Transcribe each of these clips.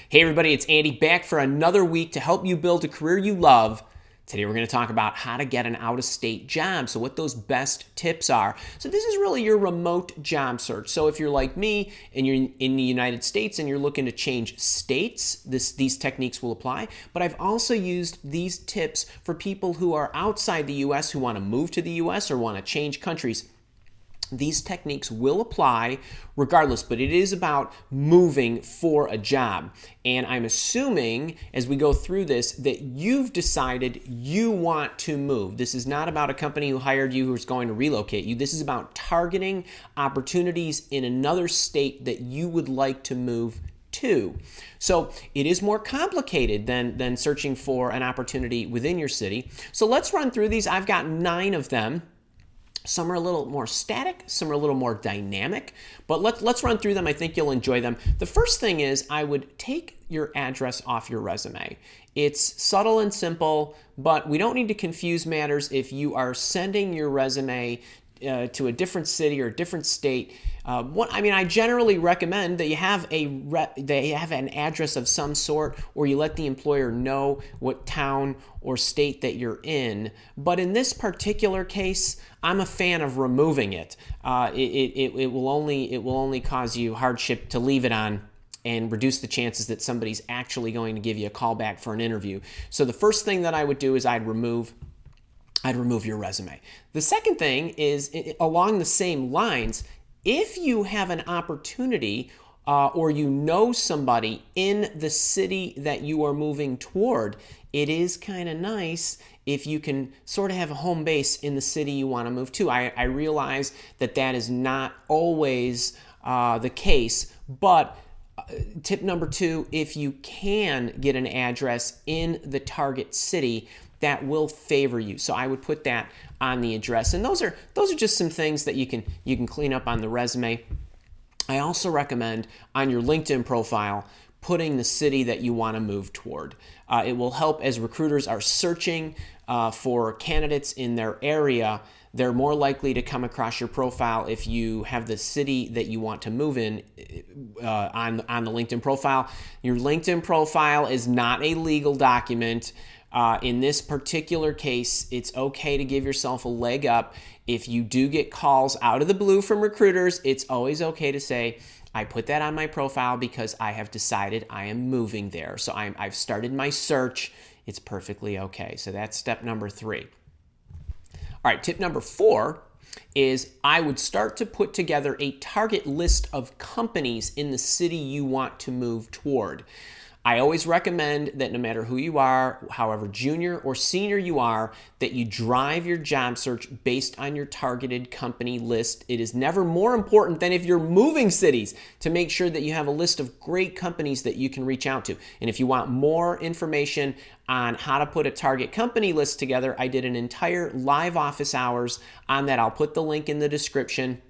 Hey everybody, it's Andy back for another week to help you build a career you love. Today we're going to talk about how to get an out-of-state job, so what those best tips are. So this is really your remote job search. So if you're like me and you're in the United States and you're looking to change states, these techniques will apply. But I've also used these tips for people who are outside the US, who want to move to the US or want to change countries. These techniques will apply regardless, but it is about moving for a job. And I'm assuming as we go through this that you've decided you want to move. This is not about a company who hired you who's going to relocate you. This is about targeting opportunities in another state that you would like to move to. So it is more complicated than searching for an opportunity within your city. So let's run through these. I've got 9 of them. Some are a little more static, some are a little more dynamic, but let's run through them. I think you'll enjoy them. The first thing is I would take your address off your resume. It's subtle and simple, but we don't need to confuse matters. If you are sending your resume to a different city or a different state, I generally recommend that you have an address of some sort, or you let the employer know what town or state that you're in. But in this particular case, I'm a fan of removing it. It will only cause you hardship to leave it on and reduce the chances that somebody's actually going to give you a call back for an interview. So the first thing that I would do is I'd remove your resume. The second thing is, along the same lines, if you have an opportunity or you know somebody in the city that you are moving toward, it is kind of nice if you can sort of have a home base in the city you want to move to. I realize that is not always the case, but tip number 2, if you can get an address in the target city, that will favor you. So I would put that on the address. And those are just some things that you can clean up on the resume. I also recommend on your LinkedIn profile putting the city that you want to move toward. It will help as recruiters are searching for candidates in their area. They're more likely to come across your profile if you have the city that you want to move in on the LinkedIn profile. Your LinkedIn profile is not a legal document. In this particular case, it's okay to give yourself a leg up. If you do get calls out of the blue from recruiters, it's always okay to say, I put that on my profile because I have decided I am moving there. So I've started my search. It's perfectly okay. So that's step number 3. All right, tip number 4 is I would start to put together a target list of companies in the city you want to move toward. I always recommend that no matter who you are, however junior or senior you are, that you drive your job search based on your targeted company list. It is never more important than if you're moving cities to make sure that you have a list of great companies that you can reach out to. And if you want more information on how to put a target company list together, I did an entire live office hours on that. I'll put the link in the description,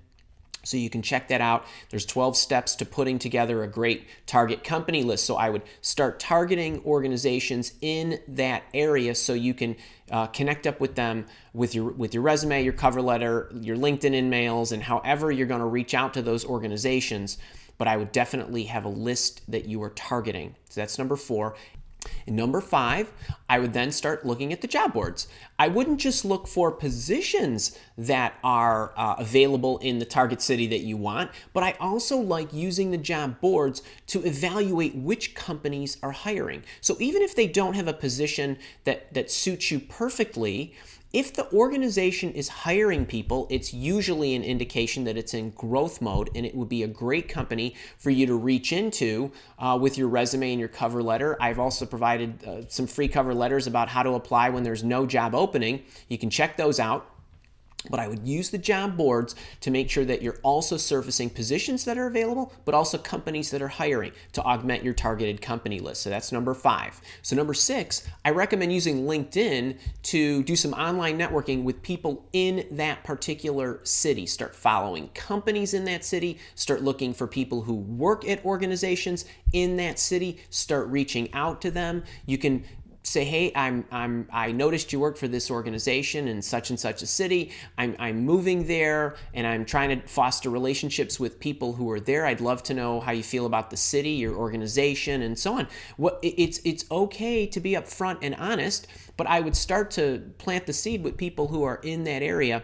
so you can check that out. There's 12 steps to putting together a great target company list. So I would start targeting organizations in that area so you can connect up with them with your resume, your cover letter, your LinkedIn emails, and however you're going to reach out to those organizations. But I would definitely have a list that you are targeting. So that's number 4. And number 5, I would then start looking at the job boards. I wouldn't just look for positions that are available in the target city that you want, but I also like using the job boards to evaluate which companies are hiring. So even if they don't have a position that suits you perfectly, if the organization is hiring people, it's usually an indication that it's in growth mode, and it would be a great company for you to reach into with your resume and your cover letter. I've also provided some free cover letters about how to apply when there's no job opening. You can check those out. But I would use the job boards to make sure that you're also surfacing positions that are available, but also companies that are hiring to augment your targeted company list. So that's number 5. So number 6, I recommend using LinkedIn to do some online networking with people in that particular city. Start following companies in that city. Start looking for people who work at organizations in that city. Start reaching out to them. You can say, hey, I noticed you work for this organization in such and such a city. I'm moving there, and I'm trying to foster relationships with people who are there. I'd love to know how you feel about the city, your organization, and so on. It's okay to be upfront and honest, but I would start to plant the seed with people who are in that area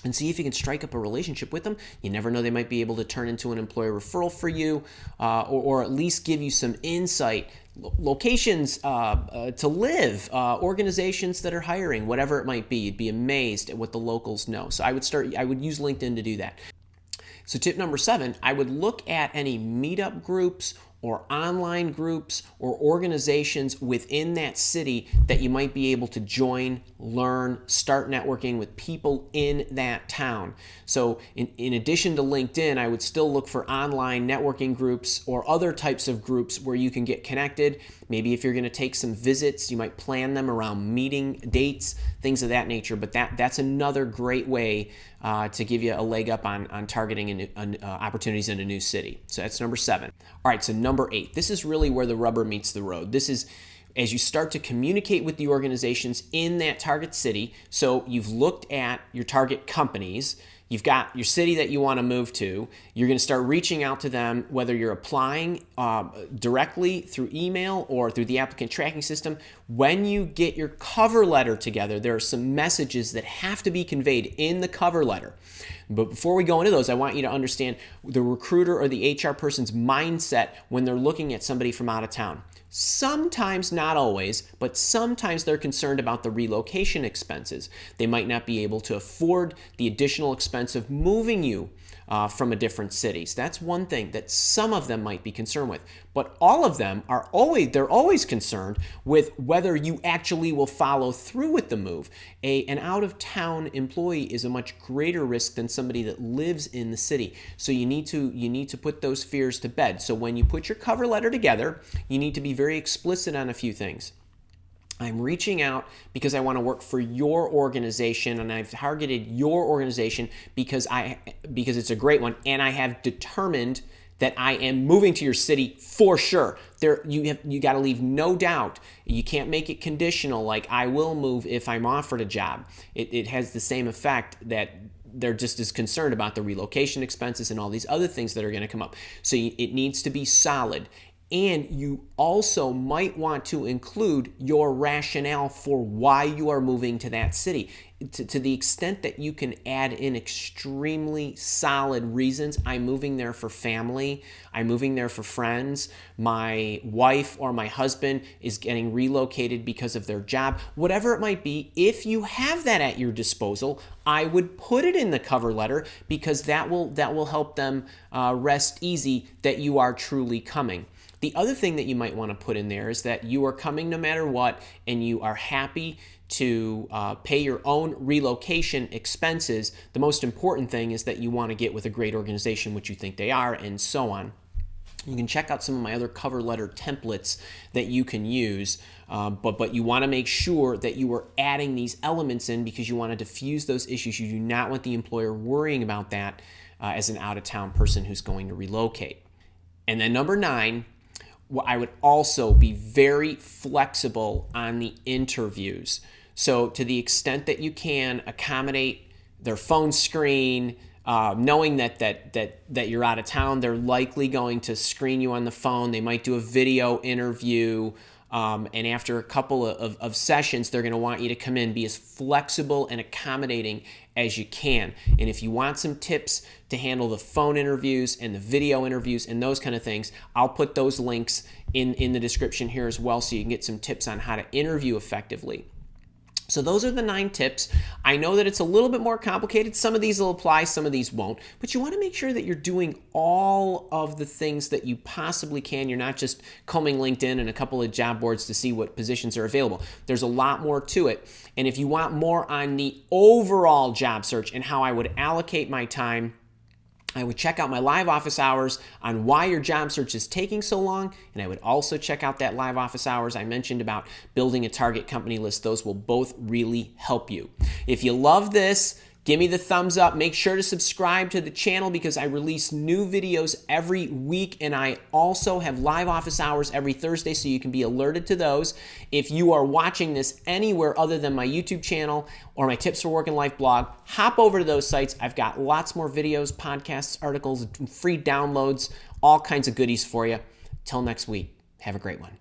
and see if you can strike up a relationship with them. You never know, they might be able to turn into an employer referral for you, or at least give you some insight, locations to live, organizations that are hiring, whatever it might be. You'd be amazed at what the locals know. So I would use LinkedIn to do that. So tip number 7, I would look at any meetup groups or online groups or organizations within that city that you might be able to join, learn, start networking with people in that town. So in addition to LinkedIn, I would still look for online networking groups or other types of groups where you can get connected. Maybe if you're going to take some visits, you might plan them around meeting dates, things of that nature. But that's another great way to give you a leg up on targeting opportunities in a new city. So that's number 7. All right, so number 8. This is really where the rubber meets the road. This is as you start to communicate with the organizations in that target city. So you've looked at your target companies. You've got your city that you want to move to. You're going to start reaching out to them, whether you're applying directly through email or through the applicant tracking system. When you get your cover letter together, there are some messages that have to be conveyed in the cover letter. But before we go into those, I want you to understand the recruiter or the HR person's mindset when they're looking at somebody from out of town. Sometimes, not always, but sometimes they're concerned about the relocation expenses. They might not be able to afford the additional expense of moving you from a different city. So that's one thing that some of them might be concerned with. But all of them they're always concerned with whether you actually will follow through with the move. An out-of-town employee is a much greater risk than somebody that lives in the city. So you need to put those fears to bed. So when you put your cover letter together, you need to be very explicit on a few things. I'm reaching out because I want to work for your organization, and I've targeted your organization because it's a great one, and I have determined that I am moving to your city for sure. You got to leave no doubt. You can't make it conditional, like I will move if I'm offered a job. It has the same effect that they're just as concerned about the relocation expenses and all these other things that are going to come up. So it needs to be solid. And you also might want to include your rationale for why you are moving to that city. To the extent that you can add in extremely solid reasons. I'm moving there for family. I'm moving there for friends. My wife or my husband is getting relocated because of their job. Whatever it might be, if you have that at your disposal, I would put it in the cover letter because that will help them rest easy that you are truly coming. The other thing that you might want to put in there is that you are coming no matter what, and you are happy to pay your own relocation expenses. The most important thing is that you want to get with a great organization, which you think they are, and so on. You can check out some of my other cover letter templates that you can use, but you want to make sure that you are adding these elements in because you want to diffuse those issues. You do not want the employer worrying about that as an out-of-town person who's going to relocate. And then number 9, I would also be very flexible on the interviews. So to the extent that you can accommodate their phone screen, knowing that you're out of town, they're likely going to screen you on the phone. They might do a video interview. And after a couple of sessions, they're going to want you to come in, be as flexible and accommodating as you can. And if you want some tips to handle the phone interviews and the video interviews and those kind of things, I'll put those links in the description here as well so you can get some tips on how to interview effectively. So those are the 9 tips. I know that it's a little bit more complicated. Some of these will apply, some of these won't. But you want to make sure that you're doing all of the things that you possibly can. You're not just combing LinkedIn and a couple of job boards to see what positions are available. There's a lot more to it. And if you want more on the overall job search and how I would allocate my time, I would check out my live office hours on why your job search is taking so long, and I would also check out that live office hours I mentioned about building a target company list. Those will both really help you. If you love this, Give me the thumbs up. Make sure to subscribe to the channel because I release new videos every week, and I also have live office hours every Thursday, so you can be alerted to those. If you are watching this anywhere other than my YouTube channel or my Tips for Work and Life blog, hop over to those sites. I've got lots more videos, podcasts, articles, free downloads, all kinds of goodies for you. Till next week, have a great one.